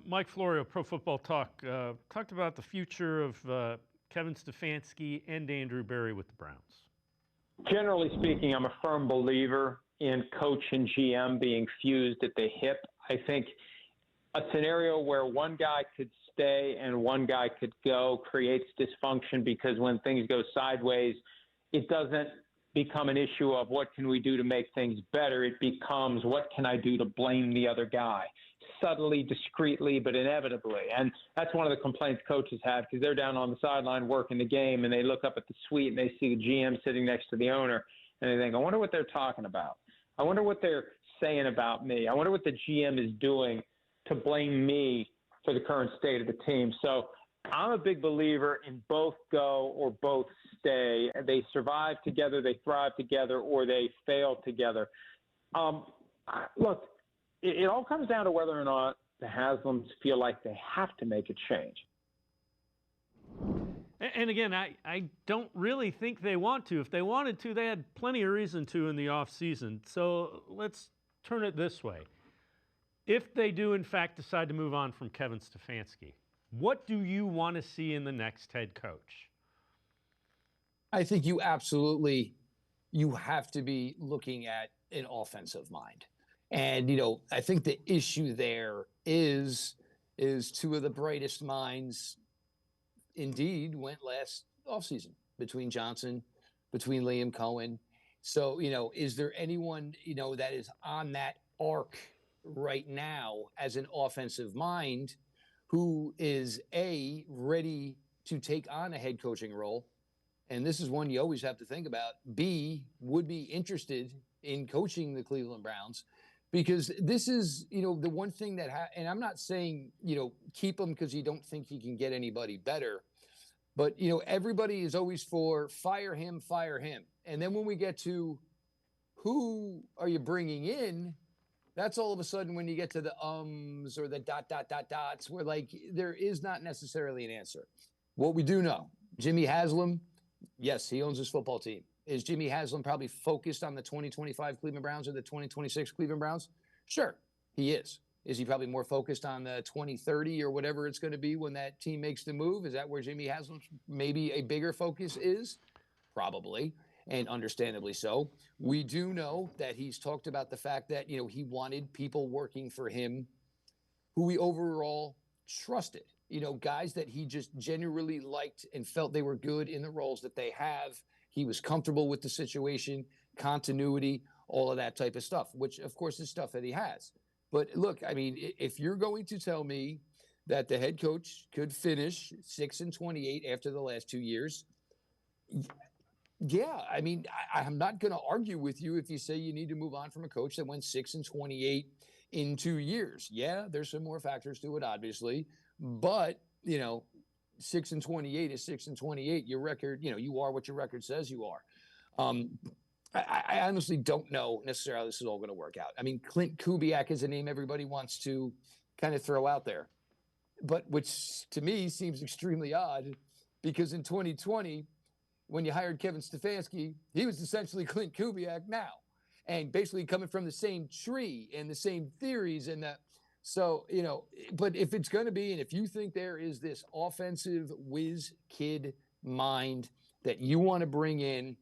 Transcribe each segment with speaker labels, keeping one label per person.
Speaker 1: Mike Florio, Pro Football Talk, talked about the future of Kevin Stefanski and Andrew Berry with the Browns.
Speaker 2: Generally speaking, I'm a firm believer in coach and GM being fused at the hip. I think a scenario where one guy could stay and one guy could go creates dysfunction, because when things go sideways, it doesn't become an issue of what can we do to make things better. It becomes what can I do to blame the other guy, subtly, discreetly, but inevitably. And that's one of the complaints coaches have, because they're down on the sideline working the game and they look up at the suite and they see the GM sitting next to the owner and they think, I wonder what they're talking about. I wonder what they're saying about me. I wonder what the GM is doing to blame me for the current state of the team. So I'm a big believer in both go or both stay. They survive together, they thrive together, or they fail together. Look, it all comes down to whether or not the Haslams feel like they have to make a change.
Speaker 1: And again, I don't really think they want to. If they wanted to, they had plenty of reason to in the offseason. So let's turn it this way. If they do, in fact, decide to move on from Kevin Stefanski, what do you want to see in the next head coach?
Speaker 3: I think you have to be looking at an offensive mind. And, I think the issue there is two of the brightest minds indeed went last offseason, between Johnson, between Liam Cohen. So, is there anyone, that is on that arc right now as an offensive mind who is ready to take on a head coaching role? And this is one you always have to think about. B, would be interested in coaching the Cleveland Browns, because this is, the one thing that, and I'm not saying, keep him because you don't think he can get anybody better, but, everybody is always for fire him. And then when we get to who are you bringing in, that's all of a sudden when you get to the or the ... where there is not necessarily an answer. What we do know, Jimmy Haslam, yes, he owns his football team. Is Jimmy Haslam probably focused on the 2025 Cleveland Browns or the 2026 Cleveland Browns? Sure, he is. Is he probably more focused on the 2030 or whatever it's going to be when that team makes the move? Is that where Jimmy Haslam's maybe a bigger focus is? Probably. And understandably so. We do know that he's talked about the fact that, he wanted people working for him who he overall trusted, guys that he just genuinely liked and felt they were good in the roles that they have. He was comfortable with the situation, continuity, all of that type of stuff, which of course is stuff that he has. But look, if you're going to tell me that the head coach could finish 6-28 after the last 2 years, yeah, I'm not going to argue with you if you say you need to move on from a coach that went 6-28 in 2 years. Yeah, there's some more factors to it, obviously, but 6-28 is 6-28. Your record, you are what your record says you are. I honestly don't know necessarily how this is all going to work out. Clint Kubiak is a name everybody wants to kind of throw out there, but which to me seems extremely odd, because in 2020. When you hired Kevin Stefanski, he was essentially Clint Kubiak now, and basically coming from the same tree and the same theories and that. So, but if it's going to be, and if you think there is this offensive whiz kid mind that you want to bring in,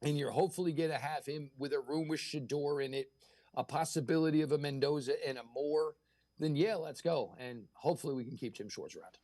Speaker 3: and you're hopefully going to have him with a room with Shador in it, a possibility of a Mendoza and a Moore, then yeah, let's go. And hopefully we can keep Jim Schwartz around.